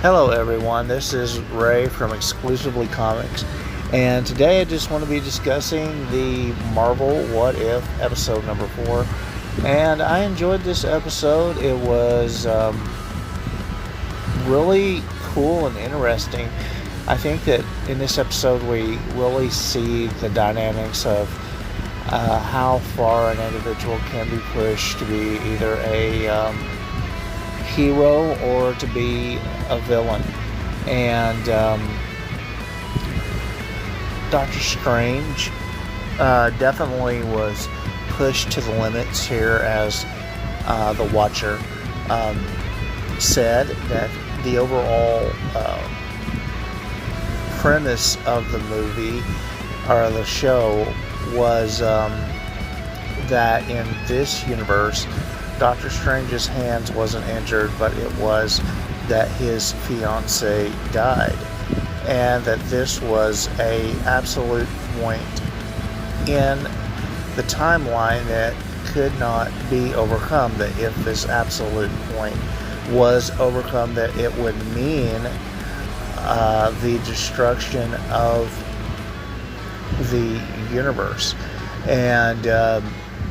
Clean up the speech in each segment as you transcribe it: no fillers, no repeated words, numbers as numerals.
Hello everyone, this is Ray from Exclusively Comics, and today I just want to be discussing the Marvel What If episode number 4, and I enjoyed this episode. It was really cool and interesting. I think that in this episode we really see the dynamics of how far an individual can be pushed to be either a hero or to be a villain. And Doctor Strange definitely was pushed to the limits here, as the Watcher said that the overall premise of the movie or the show was that in this universe Doctor Strange's hands wasn't injured, but it was that his fiancée died, and that this was a absolute point in the timeline that could not be overcome. That if this absolute point was overcome, that it would mean the destruction of the universe. And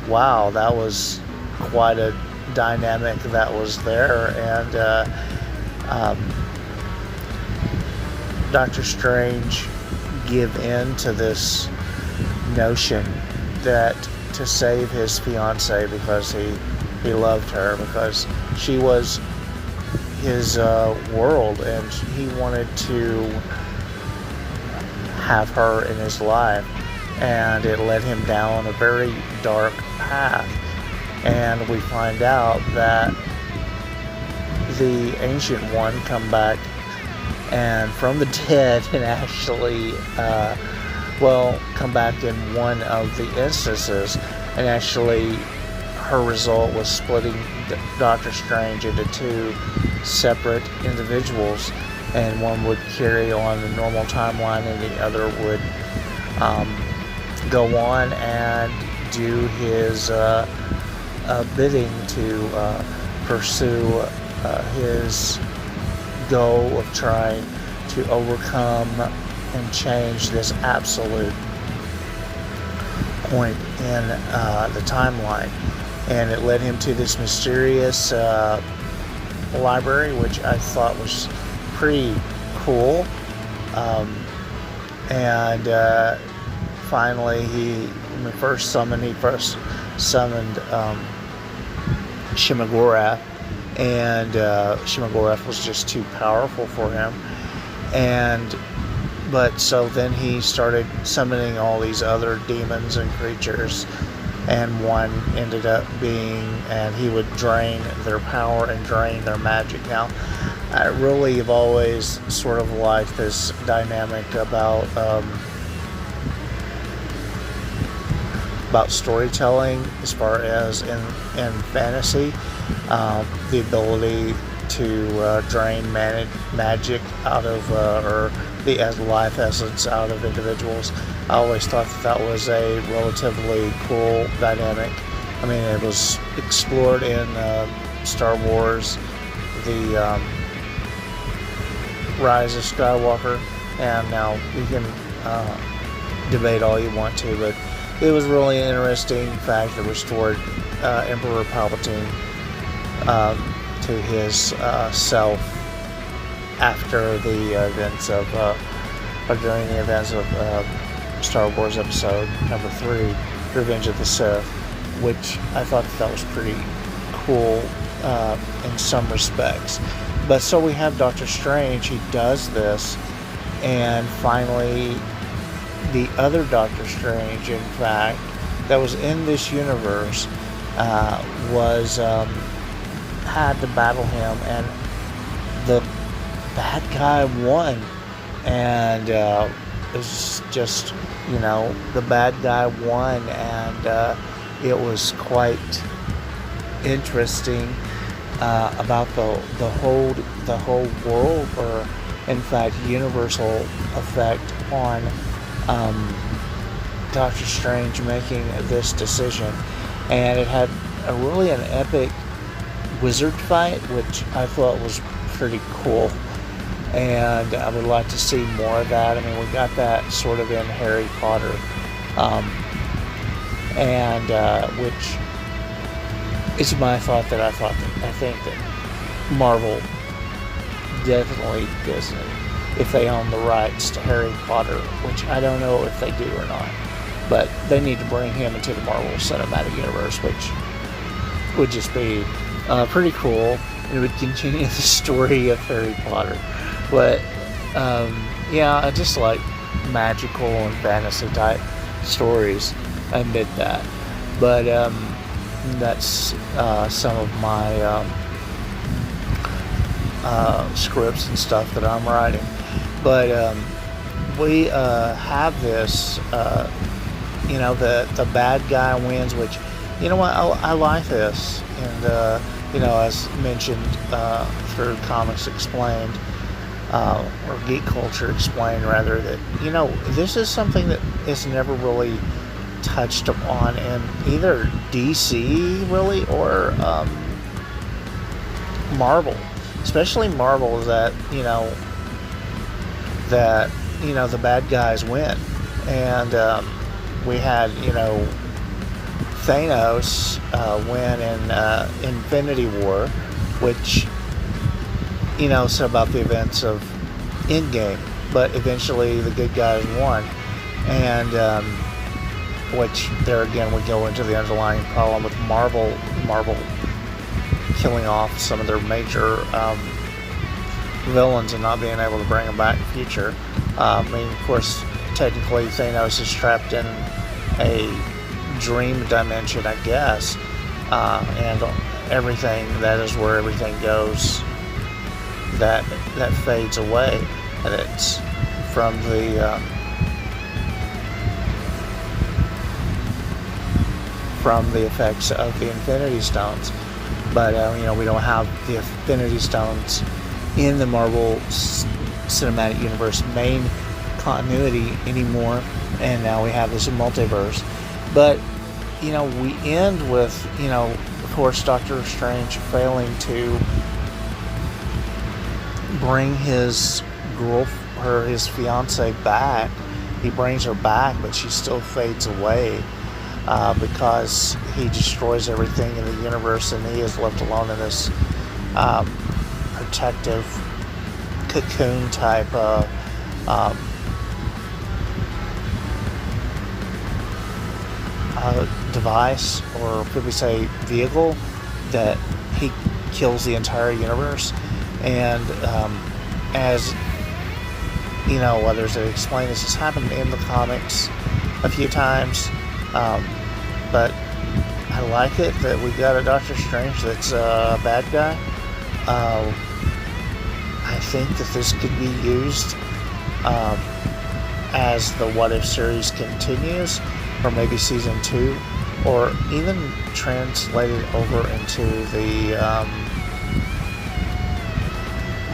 wow, that was quite a dynamic that was there. And Doctor Strange give in to this notion that to save his fiancée, because he loved her, because she was his world, and he wanted to have her in his life, and it led him down a very dark path. And we find out that the Ancient One come back and from the dead, and actually come back in one of the instances, and actually her result was splitting Doctor Strange into two separate individuals, and one would carry on the normal timeline and the other would go on and do his bidding to pursue his goal of trying to overcome and change this absolute point in the timeline. And it led him to this mysterious library, which I thought was pretty cool. And finally, he first summoned Shimagorrath, and Shimagorrath was just too powerful for him. But so then he started summoning all these other demons and creatures, and one ended up being, and he would drain their power and drain their magic. Now, I really have always sort of liked this dynamic about storytelling, as far as in fantasy, the ability to drain magic out of or the life essence out of individuals. I always thought that was a relatively cool dynamic. I mean, it was explored in Star Wars, the Rise of Skywalker, and now you can debate all you want to, but it was really an interesting fact that restored Emperor Palpatine to his self after the events of, or during the events of Star Wars Episode number 3, Revenge of the Sith, which I thought that was pretty cool in some respects. But so we have Doctor Strange, he does this, and finally the other Doctor Strange, in fact, that was in this universe, had to battle him, and the bad guy won. And it was just, the bad guy won, and it was quite interesting about the whole world, or in fact universal effect on Doctor Strange making this decision. And it had an epic wizard fight, which I thought was pretty cool. and I would like to see more of that. I mean, we got that sort of in Harry Potter, and which is my thought that I think that Marvel, definitely Disney, if they own the rights to Harry Potter, which I don't know if they do or not, but they need to bring him into the Marvel Cinematic Universe, which would just be pretty cool. It would continue the story of Harry Potter. But yeah, I just like magical and fantasy type stories. I admit that. But that's some of my scripts and stuff that I'm writing. But we have this, the bad guy wins, which, you know what, I like this. And, as mentioned through Comics Explained, or Geek Culture Explained, rather, that, this is something that is never really touched upon in either DC, really, or Marvel. Especially Marvel, that, the bad guys win. And we had, Thanos win in Infinity War, which, said about the events of Endgame, but eventually the good guys won. And which, there again, we go into the underlying problem with Marvel killing off some of their major villains and not being able to bring them back in the future. Of course, technically Thanos is trapped in a dream dimension, I guess, and everything, that is where everything goes, that fades away, and it's from the effects of the Infinity Stones. But we don't have the Infinity Stones in the Marvel Cinematic Universe main continuity anymore, and now we have this multiverse. But we end with, of course, Doctor Strange failing to bring his fiance back. He brings her back, but she still fades away because he destroys everything in the universe, and he is left alone in this protective cocoon type device, or could we say vehicle, that he kills the entire universe. And as others have explained, this has happened in the comics a few times, but I like it that we got a Doctor Strange that's a bad guy. I think that this could be used as the What If series continues, or maybe season 2, or even translated over into the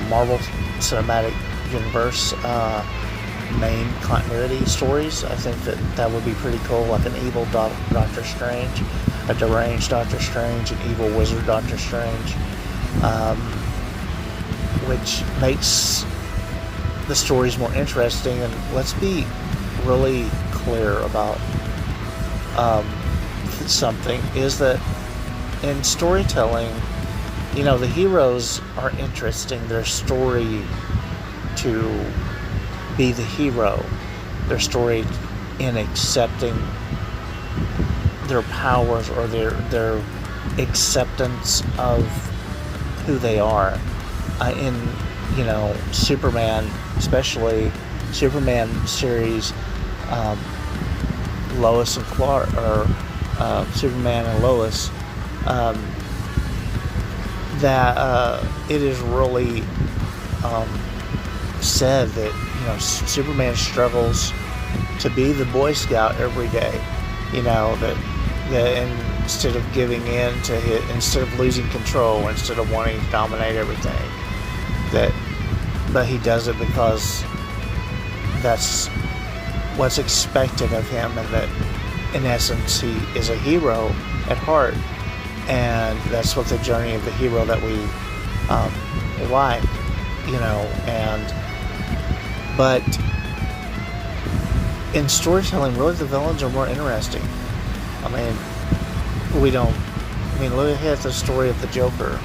Marvel Cinematic Universe main continuity stories. I think that would be pretty cool, like an evil Doctor Strange, a deranged Doctor Strange, an evil wizard Doctor Strange, which makes the stories more interesting. And let's be really clear about something, is that in storytelling, the heroes are interesting. Their story to be the hero, their story in accepting their powers, or their acceptance of who they are. In Superman, especially Superman series, Lois and Clark, or Superman and Lois, that it is really said that Superman struggles to be the Boy Scout every day. That instead of giving in to it, instead of losing control, instead of wanting to dominate everything, but he does it because that's what's expected of him, and that in essence he is a hero at heart, and that's what the journey of the hero that we like. but in storytelling, really the villains are more interesting. I mean, look at the story of the Joker.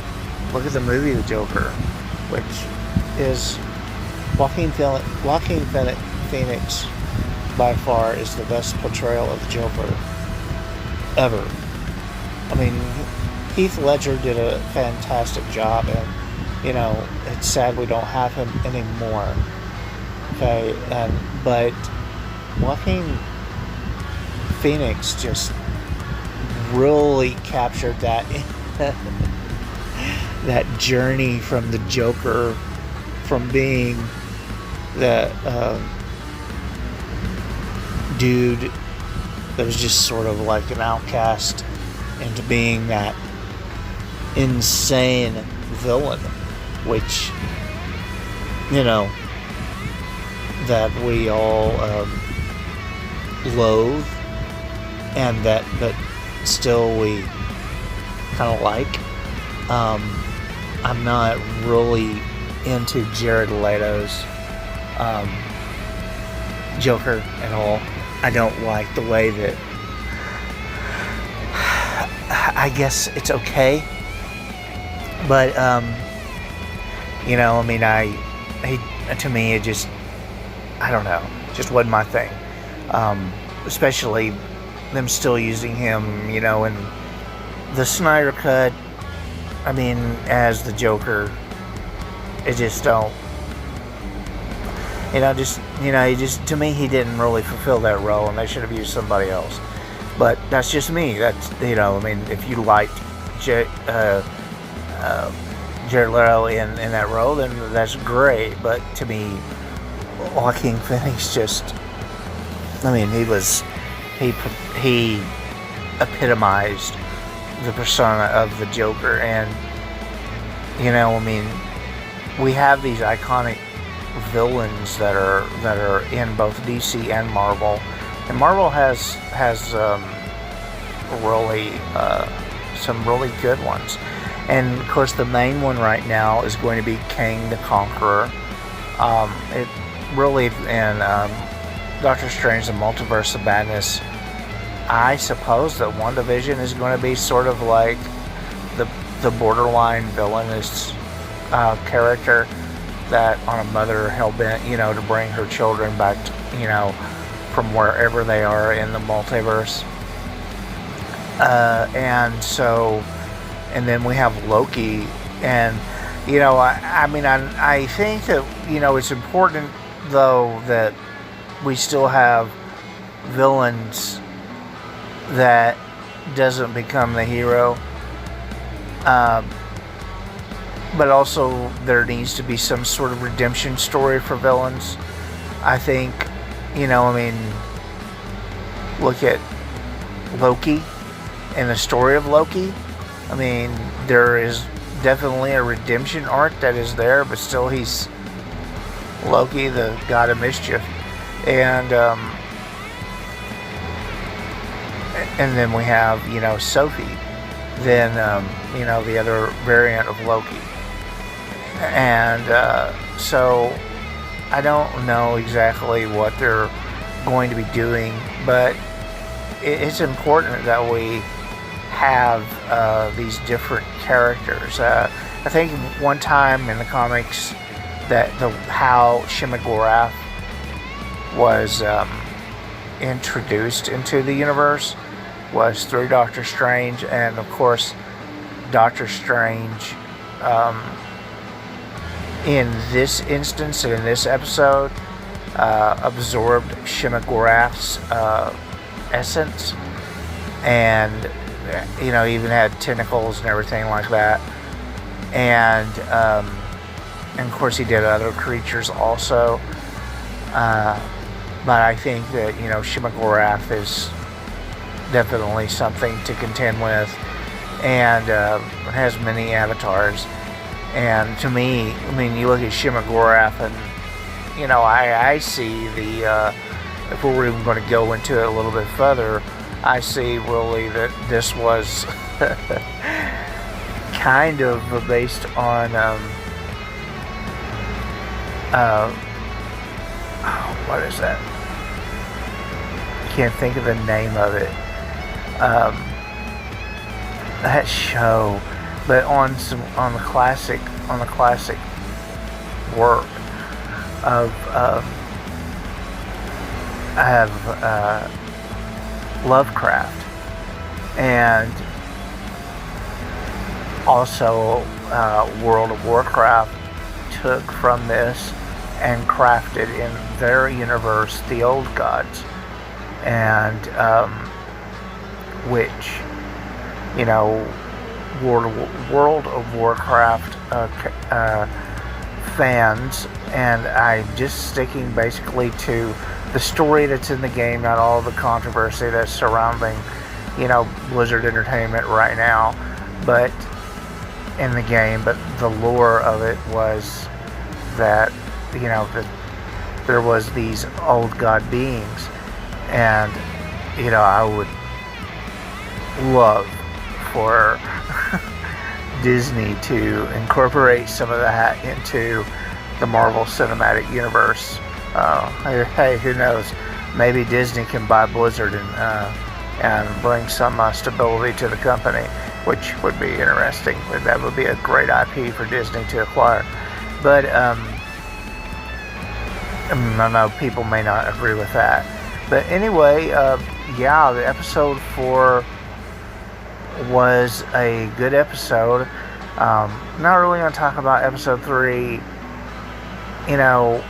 Look at the movie The Joker, which is Joaquin Phoenix by far is the best portrayal of the Joker ever. I mean, Heath Ledger did a fantastic job, and it's sad we don't have him anymore. Okay, but Joaquin Phoenix just really captured that that journey from the Joker, from being the dude that was just sort of like an outcast, into being that insane villain, which that we all loathe, and but still we kind of like. I'm not really into Jared Leto's Joker at all. I don't like the way that. I guess it's okay, but to me it just, I don't know, just wasn't my thing. Especially them still using him, in the Snyder Cut. I mean, as the Joker, it just don't. To me, he didn't really fulfill that role, and they should have used somebody else. But that's just me. That's, if you liked Jared Leto in that role, then that's great. But to me, Joaquin Phoenix just, he epitomized the persona of the Joker. And, we have these iconic villains that are in both DC and Marvel. And Marvel has really some really good ones. And of course, the main one right now is going to be Kang the Conqueror. It really, in Doctor Strange: The Multiverse of Madness, I suppose that WandaVision is going to be sort of like the borderline villainous character that on a mother hell-bent, to bring her children back to, from wherever they are in the multiverse. And then we have Loki, and I think that it's important though that we still have villains that doesn't become the hero, but also there needs to be some sort of redemption story for villains. I think, look at Loki and the story of Loki. There is definitely a redemption arc that is there, but still he's Loki, the god of mischief. And then we have, Sophie, then, the other variant of Loki. And so I don't know exactly what they're going to be doing, but it's important that we have these different characters. I think one time in the comics that how Shimagoraf was introduced into the universe was through Doctor Strange, and of course Doctor Strange in this instance, in this episode, absorbed Shimagoraf's essence, and even had tentacles and everything like that. And of course he did other creatures also. But I think that Shimagoraf is definitely something to contend with, and has many avatars. And to me, you look at Shimagoraf, and I see the if we were even going to go into it a little bit further, I see really that this was kind of based on what is that? Can't think of the name of it. That show, but on the classic work of Lovecraft, and also World of Warcraft took from this and crafted in their universe the old gods, and which, you know, World of Warcraft fans, and I'm just sticking basically to the story that's in the game, not all the controversy that's surrounding, you know, Blizzard Entertainment right now, but in the game. But the lore of it was that, you know, that there was these old god beings, and, you know, I would love for Disney to incorporate some of that into the Marvel Cinematic Universe. Hey, who knows? Maybe Disney can buy Blizzard and bring some stability to the company, which would be interesting. That would be a great IP for Disney to acquire. But I know people may not agree with that. But anyway, yeah, the episode 4 was a good episode. Not really going to talk about episode 3. You know,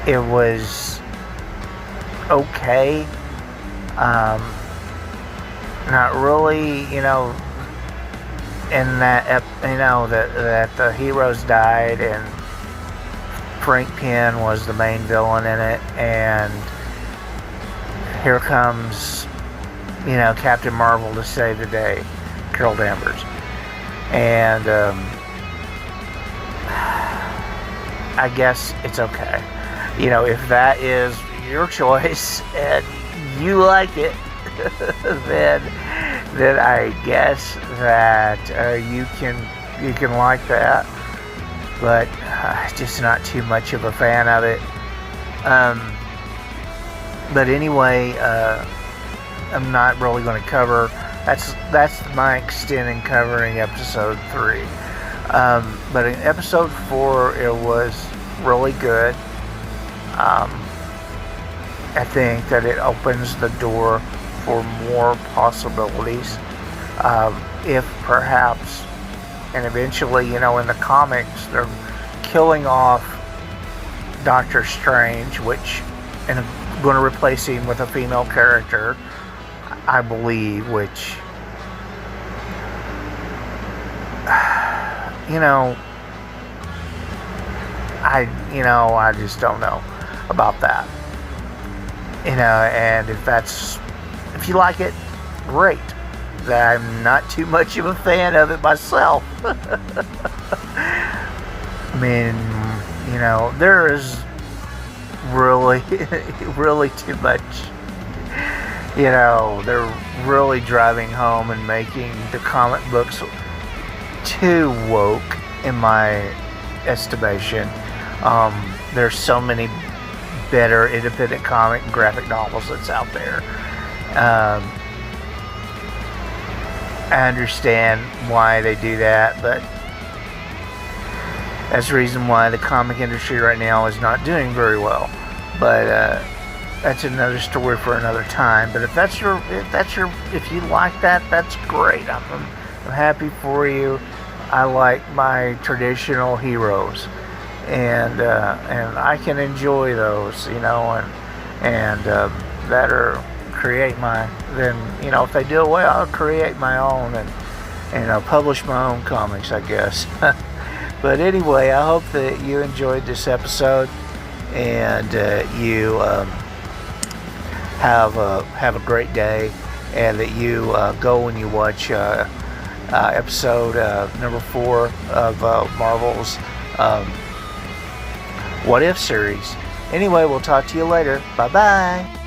it was okay. Not really, you know, in that, you know, that the heroes died and Frank Penn was the main villain in it, and here comes, you know, Captain Marvel to save the day, Carol Danvers. And I guess it's okay. You know, if that is your choice and you like it, then I guess that you can like that. But just not too much of a fan of it. But anyway, I'm not really going to cover. That's my extent in covering episode 3. But in episode 4, it was really good. I think that it opens the door for more possibilities. If perhaps, and eventually, you know, in the comics, they're killing off Doctor Strange, and going to replace him with a female character, I believe, which, you know, I just don't know about that. You know, and if you like it, great. I'm not too much of a fan of it myself. I mean, you know, there is really, really too much. You know, they're really driving home and making the comic books too woke, in my estimation. There's so many better independent comic and graphic novels that's out there. I understand why they do that, but that's the reason why the comic industry right now is not doing very well. But that's another story for another time. But if you like that, that's great. I'm happy for you. I like my traditional heroes, and I can enjoy those, you know, and that are create then, you know, if they do it well, I'll create my own and publish my own comics, I guess. But anyway, I hope that you enjoyed this episode, and you have a great day, and that you go and you watch episode number 4 of Marvel's What If series. Anyway, we'll talk to you later. Bye bye.